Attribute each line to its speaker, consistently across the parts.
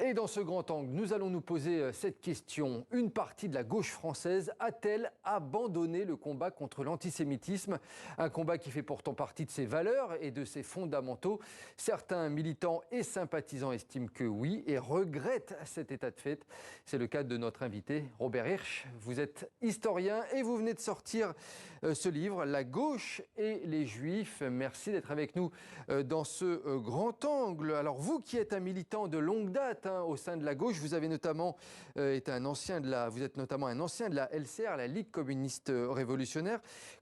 Speaker 1: Et dans ce grand angle, nous allons nous poser cette question. Une partie de la gauche française a-t-elle abandonné le combat contre l'antisémitisme? Un combat qui fait pourtant partie de ses valeurs et de ses fondamentaux. Certains militants et sympathisants estiment que oui et regrettent cet état de fait. C'est le cas de notre invité, Robert Hirsch. Vous êtes historien et vous venez de sortir ce livre, La gauche et les Juifs. Merci d'être avec nous dans ce grand angle. Alors vous qui êtes un militant de longue date, au sein de la gauche, vous avez notamment été un ancien de la, vous êtes notamment un ancien de la LCR, la Ligue communiste révolutionnaire.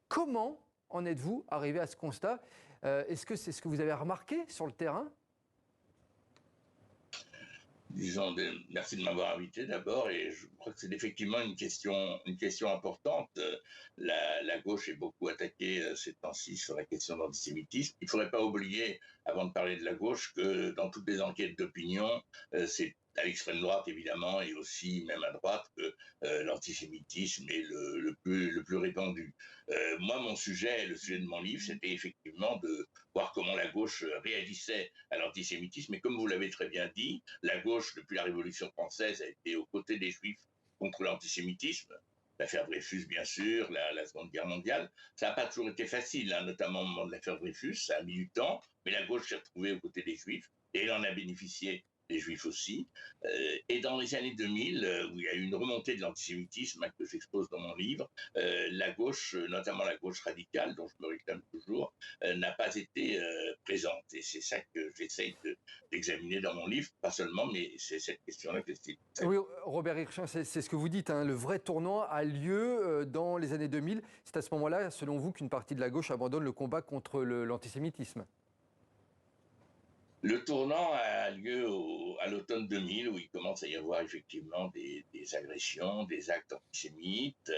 Speaker 1: Comment en êtes-vous arrivé à ce constat? Est-ce que c'est ce que vous avez remarqué sur le terrain?
Speaker 2: Disons, merci de m'avoir invité d'abord, et je crois que c'est effectivement une question importante. La gauche est beaucoup attaquée ces temps-ci sur la question de l'antisémitisme. Il ne faudrait pas oublier, avant de parler de la gauche, que dans toutes les enquêtes d'opinion, c'est à l'extrême droite évidemment, et aussi même à droite, que l'antisémitisme est le plus répandu. Moi, mon sujet, le sujet de mon livre, c'était effectivement de voir comment la gauche réagissait à l'antisémitisme. Et comme vous l'avez très bien dit, la gauche, depuis la Révolution française, a été aux côtés des Juifs contre l'antisémitisme. L'affaire Dreyfus, bien sûr, la Seconde Guerre mondiale. Ça n'a pas toujours été facile, notamment au moment de l'affaire Dreyfus, ça a mis du temps, mais la gauche s'est retrouvée aux côtés des Juifs, et elle en a bénéficié, les Juifs aussi. Et dans les années 2000, où il y a eu une remontée de l'antisémitisme que j'expose dans mon livre, la gauche, notamment la gauche radicale, dont je me réclame toujours, n'a pas été présente. Et c'est ça que j'essaye d'examiner dans mon livre, pas seulement, mais c'est cette question-là que c'est.
Speaker 1: Oui, Robert Hirsch, c'est ce que vous dites. Le vrai tournant a lieu dans les années 2000. C'est à ce moment-là, selon vous, qu'une partie de la gauche abandonne le combat contre l'antisémitisme?
Speaker 2: Le tournant a lieu à l'automne 2000, où il commence à y avoir effectivement des agressions, des actes antisémites.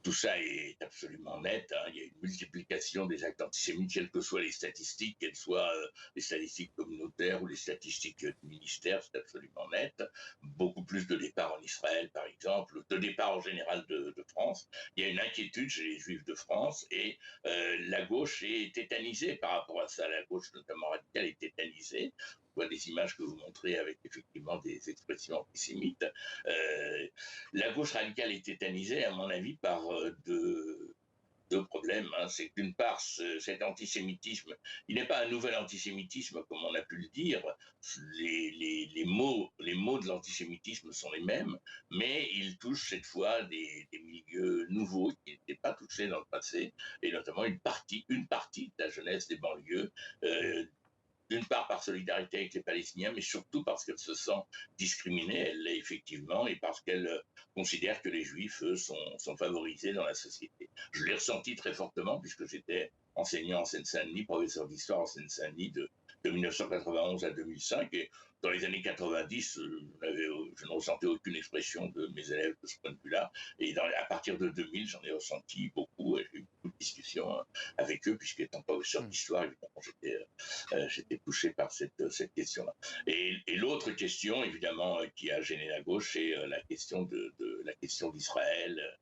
Speaker 2: Tout ça est absolument net. Il y a une multiplication des actes antisémites, quelles que soient les statistiques, qu'elles soient les statistiques communautaires ou les statistiques du ministère, c'est absolument net. Beaucoup plus de départs en Israël, par exemple, de départs en général de France. Il y a une inquiétude chez les Juifs de France, et la gauche est tétanisée par rapport à ça. La gauche, notamment radicale, est tétanisée. On voit des images que vous montrez avec effectivement des expressions antisémites. La gauche radicale est tétanisée, à mon avis, par deux problèmes. C'est que d'une part, cet antisémitisme, il n'est pas un nouvel antisémitisme comme on a pu le dire. Les mots de l'antisémitisme sont les mêmes, mais il touche cette fois des milieux nouveaux qui n'étaient pas touchés dans le passé, et notamment une partie de la jeunesse des banlieues. D'une part par solidarité avec les Palestiniens, mais surtout parce qu'elle se sent discriminée, elle l'est effectivement, et parce qu'elle considère que les Juifs, eux, sont favorisés dans la société. Je l'ai ressenti très fortement, puisque j'étais enseignant en Seine-Saint-Denis, professeur d'histoire en Seine-Saint-Denis de 1991 à 2005, et dans les années 90, je ne ressentais aucune expression de mes élèves de ce point de vue-là, et à partir de 2000, j'en ai ressenti beaucoup, et j'ai eu beaucoup de discussions avec eux, puisqu'étant professeur d'histoire, évidemment, j'étais touché par cette question-là. Et l'autre question, évidemment, qui a gêné la gauche, c'est la question d'Israël.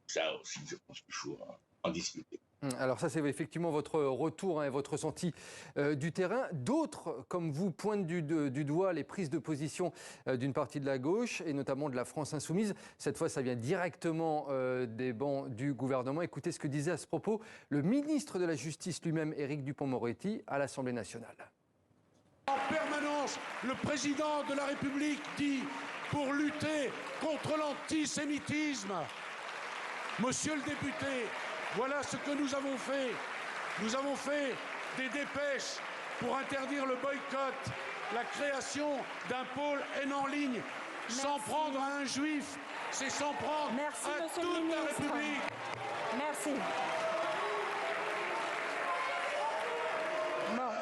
Speaker 2: Ça aussi, je pense qu'il faut en discuter.
Speaker 1: Alors ça, c'est effectivement votre retour et votre ressenti du terrain. D'autres, comme vous, pointent du doigt les prises de position d'une partie de la gauche, et notamment de la France insoumise. Cette fois, ça vient directement des bancs du gouvernement. Écoutez ce que disait à ce propos le ministre de la Justice lui-même, Éric Dupond-Moretti, à l'Assemblée nationale.
Speaker 3: En permanence, le président de la République dit « pour lutter contre l'antisémitisme ». Monsieur le député, voilà ce que nous avons fait. Nous avons fait des dépêches pour interdire le boycott, la création d'un pôle haine en ligne. S'en prendre à un juif, c'est s'en prendre à toute la République.
Speaker 4: Merci. Bon,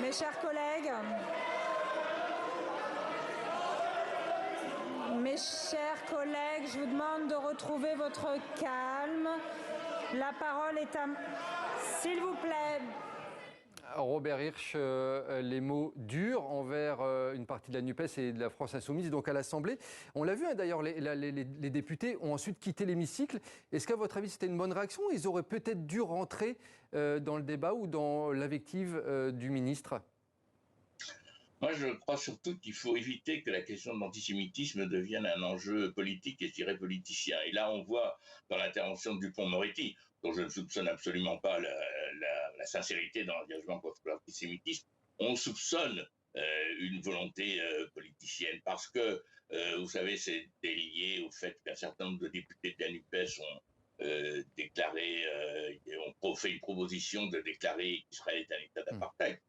Speaker 4: mes chers collègues, je vous demande de retrouver votre calme. La parole est à... S'il vous plaît.
Speaker 1: Robert Hirsch, les mots durs envers une partie de la NUPES et de la France Insoumise, donc à l'Assemblée. On l'a vu, d'ailleurs, les députés ont ensuite quitté l'hémicycle. Est-ce qu'à votre avis, c'était une bonne réaction? Ils auraient peut-être dû rentrer dans le débat ou dans l'invective du ministre?
Speaker 2: Moi, je crois surtout qu'il faut éviter que la question de l'antisémitisme devienne un enjeu politique et je dirais politicien. Et là, on voit dans l'intervention de Dupond-Moretti, dont je ne soupçonne absolument pas la sincérité dans l'engagement contre l'antisémitisme, on soupçonne une volonté politicienne parce que, vous savez, c'est lié au fait qu'un certain nombre de députés de la NUPES ont déclaré, ont fait une proposition de déclarer qu'Israël est un État d'apartheid.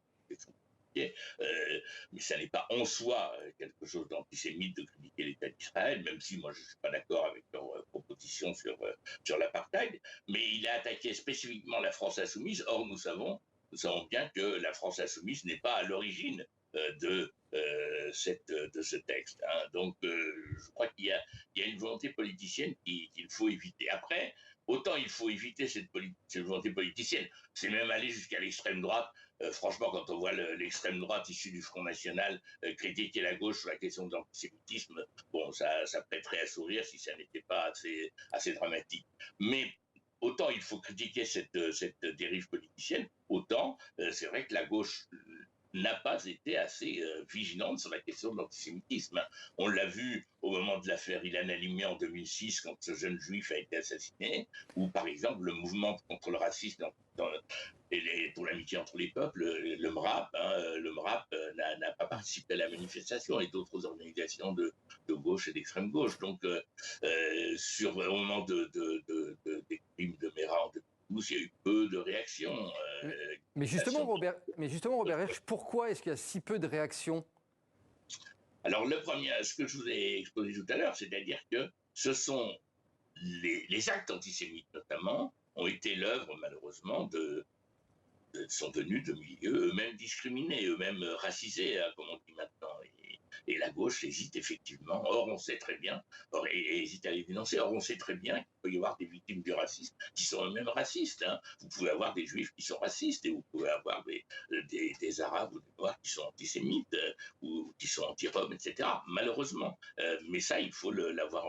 Speaker 2: Mais ça n'est pas en soi quelque chose d'antisémite de critiquer l'État d'Israël, même si moi je ne suis pas d'accord avec leur proposition sur l'apartheid, mais il a attaqué spécifiquement la France insoumise. Or, nous savons bien que la France insoumise n'est pas à l'origine de ce texte. Hein. Donc, je crois qu'il y a une volonté politicienne qu'il faut éviter. Après, autant il faut éviter cette volonté politicienne, c'est même aller jusqu'à l'extrême droite. Franchement, quand on voit l'extrême droite issue du Front National critiquer la gauche sur la question de l'antisémitisme, bon, ça prêterait à sourire si ça n'était pas assez dramatique. Mais autant il faut critiquer cette dérive politicienne, autant c'est vrai que la gauche n'a pas été assez vigilante sur la question de l'antisémitisme. On l'a vu au moment de l'affaire Ilan Halimi en 2006, quand ce jeune juif a été assassiné, ou par exemple le mouvement contre le racisme et pour l'amitié entre les peuples, le MRAP, n'a pas participé à la manifestation et d'autres organisations de gauche et d'extrême gauche. Donc, au moment des crimes de Mera en 2012, il y a eu peu de réactions.
Speaker 1: Mais justement, Robert Hirsch, pourquoi est-ce qu'il y a si peu de réactions?
Speaker 2: Alors, le premier, ce que je vous ai exposé tout à l'heure, c'est-à-dire que ce sont les actes antisémites, notamment, ont été l'œuvre, malheureusement, sont venus de milieux eux-mêmes discriminés, eux-mêmes racisés, hein, comme on dit maintenant. Et la gauche hésite effectivement. Or, on sait très bien, et hésite à les dénoncer. Or, on sait très bien qu'il peut y avoir des victimes du racisme qui sont eux-mêmes racistes. Hein. Vous pouvez avoir des juifs qui sont racistes et vous pouvez avoir des arabes ou des noirs qui sont antisémites ou qui sont anti-roms, etc. Malheureusement. Mais ça, il faut l'avoir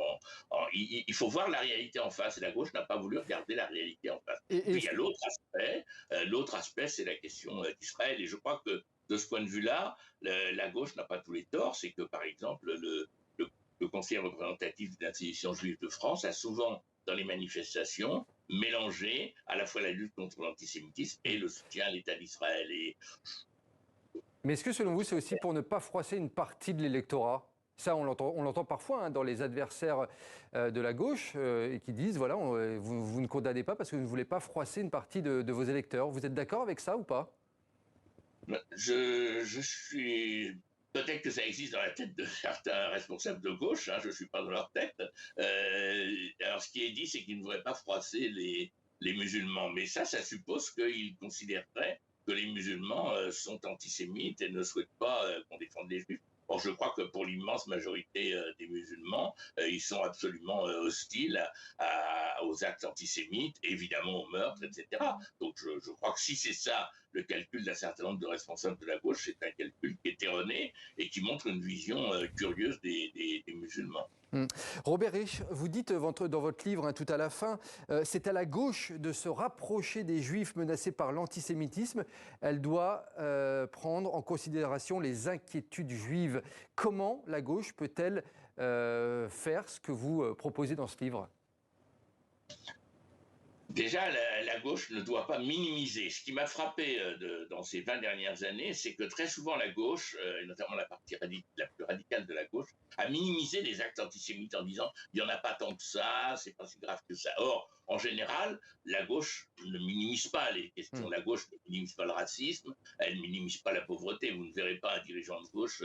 Speaker 2: il faut voir la réalité en face. Et la gauche n'a pas voulu regarder la réalité en face. Puis, il y a l'autre aspect. L'autre aspect, c'est la question d'Israël. Et je crois que de ce point de vue-là, la gauche n'a pas tous les torts. C'est que, par exemple, le conseil représentatif de l'institution juive de France a souvent, dans les manifestations, mélangé à la fois la lutte contre l'antisémitisme et le soutien à l'État d'Israël.
Speaker 1: Mais est-ce que, selon vous, c'est aussi pour ne pas froisser une partie de l'électorat? Ça, on l'entend parfois hein, dans les adversaires de la gauche et qui disent, voilà, vous ne condamnez pas parce que vous ne voulez pas froisser une partie de vos électeurs. Vous êtes d'accord avec ça ou pas?
Speaker 2: Je suis... Peut-être que ça existe dans la tête de certains responsables de gauche, hein, je ne suis pas dans leur tête. Alors, ce qui est dit, c'est qu'ils ne voudraient pas froisser les musulmans. Mais ça suppose qu'ils considéreraient que les musulmans sont antisémites et ne souhaitent pas qu'on défende les juifs. Or, je crois que pour l'immense majorité des musulmans, ils sont absolument hostiles aux actes antisémites, évidemment aux meurtres, etc. Donc, je crois que si c'est ça le calcul d'un certain nombre de responsables de la gauche, c'est un calcul qui est erroné et qui montre une vision curieuse des musulmans.
Speaker 1: Robert Hirsch, vous dites dans votre livre, hein, tout à la fin, c'est à la gauche de se rapprocher des juifs menacés par l'antisémitisme. Elle doit prendre en considération les inquiétudes juives. Comment la gauche peut-elle faire ce que vous proposez dans ce livre ?
Speaker 2: Déjà, la gauche ne doit pas minimiser. Ce qui m'a frappé dans ces 20 dernières années, c'est que très souvent la gauche, et notamment la partie la plus radicale de la gauche, a minimisé les actes antisémites en disant « il n'y en a pas tant que ça, c'est pas si grave que ça ». Or, en général, la gauche ne minimise pas les questions. La gauche ne minimise pas le racisme, elle ne minimise pas la pauvreté. Vous ne verrez pas un dirigeant de gauche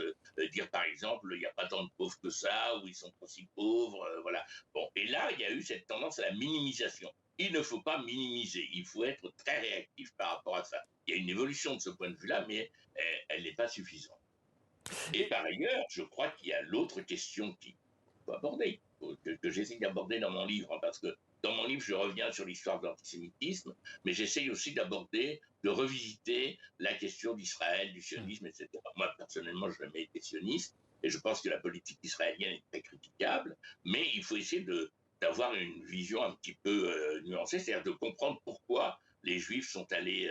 Speaker 2: dire par exemple « il n'y a pas tant de pauvres que ça » ou « ils sont pas si pauvres ». Voilà. Bon. Et là, il y a eu cette tendance à la minimisation. Il ne faut pas minimiser, il faut être très réactif par rapport à ça. Il y a une évolution de ce point de vue-là, mais elle n'est pas suffisante. Et par ailleurs, je crois qu'il y a l'autre question qu'il faut aborder, que j'essaie d'aborder dans mon livre, parce que dans mon livre, je reviens sur l'histoire de l'antisémitisme, mais j'essaie aussi de revisiter la question d'Israël, du sionisme, etc. Moi, personnellement, je n'ai jamais été sioniste, et je pense que la politique israélienne est très critiquable, mais il faut essayer d'avoir une vision un petit peu nuancée, c'est-à-dire de comprendre pourquoi les Juifs sont allés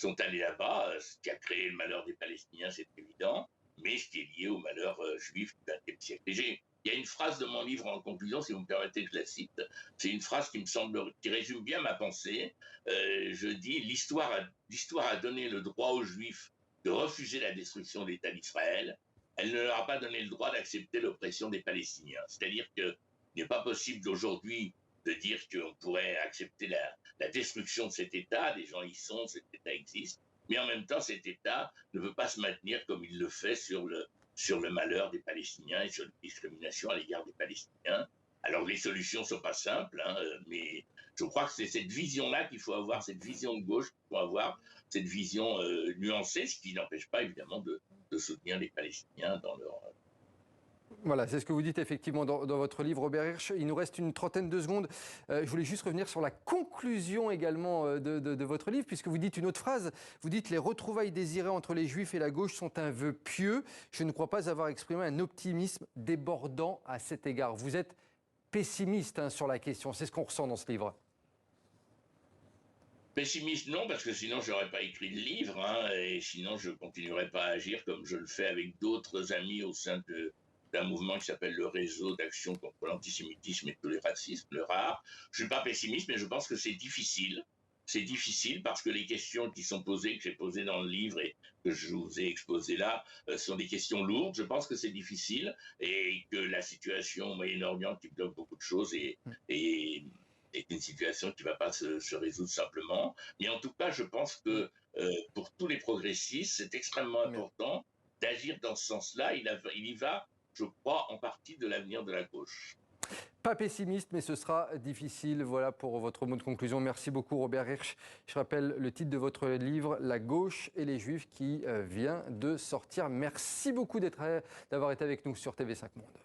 Speaker 2: là-bas, ce qui a créé le malheur des Palestiniens, c'est évident, mais ce qui est lié au malheur juif du XXe siècle. Et il y a une phrase de mon livre en conclusion, si vous me permettez que je la cite. C'est une phrase qui me semble, qui résume bien ma pensée. Je dis, l'histoire a donné le droit aux Juifs de refuser la destruction de l'État d'Israël. Elle ne leur a pas donné le droit d'accepter l'oppression des Palestiniens. C'est-à-dire qu'il n'est pas possible aujourd'hui de dire qu'on pourrait accepter la destruction de cet État. Des gens y sont, cet État existe. Mais en même temps, cet État ne veut pas se maintenir comme il le fait sur le malheur des Palestiniens et sur la discrimination à l'égard des Palestiniens. Alors les solutions ne sont pas simples, hein, mais je crois que c'est cette vision-là qu'il faut avoir, cette vision de gauche qu'il faut avoir, cette vision nuancée, ce qui n'empêche pas évidemment de soutenir les Palestiniens dans leur...
Speaker 1: Voilà, c'est ce que vous dites effectivement dans votre livre, Robert Hirsch. Il nous reste une trentaine de secondes. Je voulais juste revenir sur la conclusion également de votre livre, puisque vous dites une autre phrase. Vous dites « Les retrouvailles désirées entre les Juifs et la gauche sont un vœu pieux. Je ne crois pas avoir exprimé un optimisme débordant à cet égard. » Vous êtes pessimiste sur la question. C'est ce qu'on ressent dans ce livre.
Speaker 2: Pessimiste, non, parce que sinon je n'aurais pas écrit le livre, hein, et sinon je ne continuerais pas à agir comme je le fais avec d'autres amis au sein d'un mouvement qui s'appelle le Réseau d'action contre l'antisémitisme et tous les racismes, le RAR. Je ne suis pas pessimiste, mais je pense que c'est difficile. C'est difficile parce que les questions qui sont posées, que j'ai posées dans le livre et que je vous ai exposées là, sont des questions lourdes. Je pense que c'est difficile et que la situation au Moyen-Orient qui bloque beaucoup de choses est une situation qui ne va pas se résoudre simplement. Mais en tout cas, je pense que pour tous les progressistes, c'est extrêmement important d'agir dans ce sens-là. Il y va, je crois, en partie de l'avenir de la gauche.
Speaker 1: Pas pessimiste, mais ce sera difficile. Voilà pour votre mot de conclusion. Merci beaucoup, Robert Hirsch. Je rappelle le titre de votre livre, La gauche et les Juifs, qui vient de sortir. Merci beaucoup d'avoir été avec nous sur TV5 Monde.